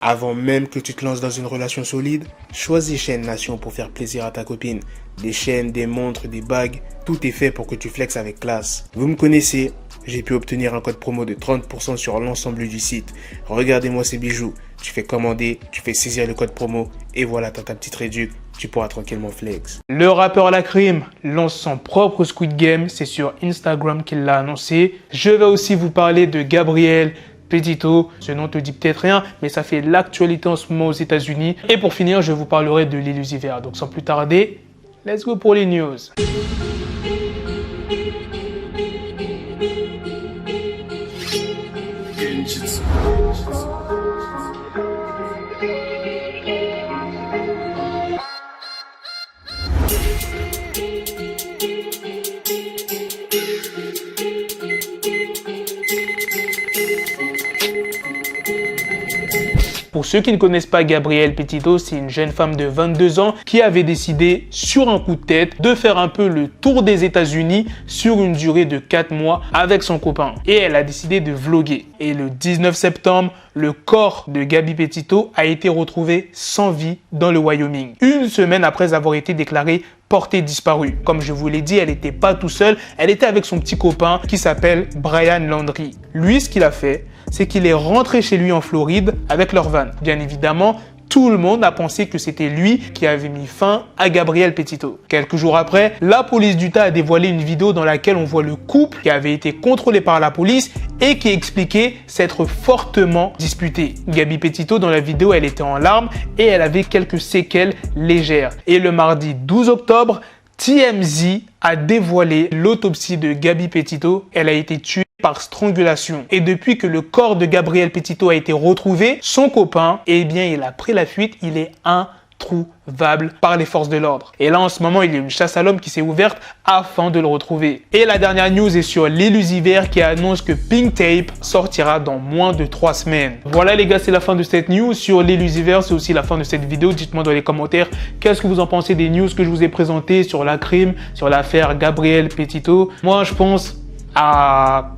Avant même que tu te lances dans une relation solide, choisis Chaîne Nation pour faire plaisir à ta copine. Des chaînes, des montres, des bagues, tout est fait pour que tu flexes avec classe. Vous me connaissez, j'ai pu obtenir un code promo de 30% sur l'ensemble du site. Regardez-moi ces bijoux, tu fais commander, tu fais saisir le code promo et voilà, t'as ta petite réduc, tu pourras tranquillement flex. Le rappeur Lacrim lance son propre Squid Game, c'est sur Instagram qu'il l'a annoncé. Je vais aussi vous parler de Gabriel Petito, ce nom te dit peut-être rien, mais ça fait l'actualité en ce moment aux États-Unis. Et pour finir, je vous parlerai de l'Illusiver. Donc sans plus tarder, let's go pour les news. Pour ceux qui ne connaissent pas Gabriel Petito, c'est une jeune femme de 22 ans qui avait décidé, sur un coup de tête, de faire un peu le tour des États-Unis sur une durée de 4 mois avec son copain. Et elle a décidé de vlogger. Et le 19 septembre, le corps de Gabi Petito a été retrouvé sans vie dans le Wyoming. Une semaine après avoir été déclarée portée disparue. Comme je vous l'ai dit, elle n'était pas tout seule, elle était avec son petit copain qui s'appelle Brian Landry. Lui, ce qu'il a fait, c'est qu'il est rentré chez lui en Floride avec leur van. Bien évidemment, tout le monde a pensé que c'était lui qui avait mis fin à Gabriel Petito. Quelques jours après, la police d'Utah a dévoilé une vidéo dans laquelle on voit le couple qui avait été contrôlé par la police et qui expliquait s'être fortement disputé. Gabi Petito, dans la vidéo, elle était en larmes et elle avait quelques séquelles légères. Et le mardi 12 octobre, TMZ a dévoilé l'autopsie de Gabi Petito. Elle a été tuée par strangulation. Et depuis que le corps de Gabriel Petito a été retrouvé, son copain, eh bien, il a pris la fuite. Il est introuvable par les forces de l'ordre. Et là, en ce moment, il y a une chasse à l'homme qui s'est ouverte afin de le retrouver. Et la dernière news est sur l'Illusiver qui annonce que Pink Tape sortira dans moins de 3 semaines. Voilà les gars, c'est la fin de cette news sur l'Illusiver. C'est aussi la fin de cette vidéo. Dites-moi dans les commentaires qu'est-ce que vous en pensez des news que je vous ai présentées sur Lacrim, sur l'affaire Gabriel Petito. Moi, je pense à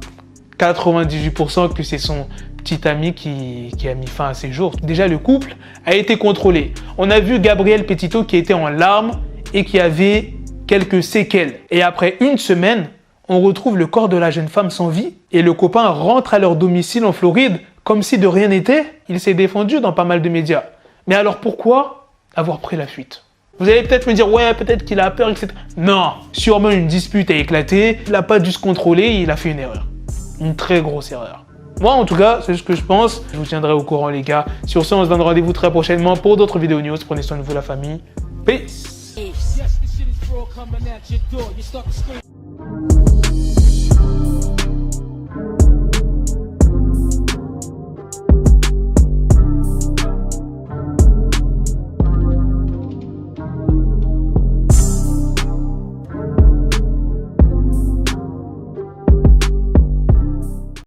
98% que c'est son petit ami qui a mis fin à ses jours. Déjà, le couple a été contrôlé. On a vu Gabriel Petito qui était en larmes et qui avait quelques séquelles. Et après une semaine, on retrouve le corps de la jeune femme sans vie et le copain rentre à leur domicile en Floride comme si de rien n'était. Il s'est défendu dans pas mal de médias. Mais alors pourquoi avoir pris la fuite ? Vous allez peut-être me dire, ouais, peut-être qu'il a peur, etc. Non, sûrement une dispute a éclaté, il n'a pas dû se contrôler, il a fait une erreur. Une très grosse erreur. Moi, en tout cas, c'est ce que je pense. Je vous tiendrai au courant, les gars. Sur ce, on se donne rendez-vous très prochainement pour d'autres vidéos news. Prenez soin de vous, la famille. Peace.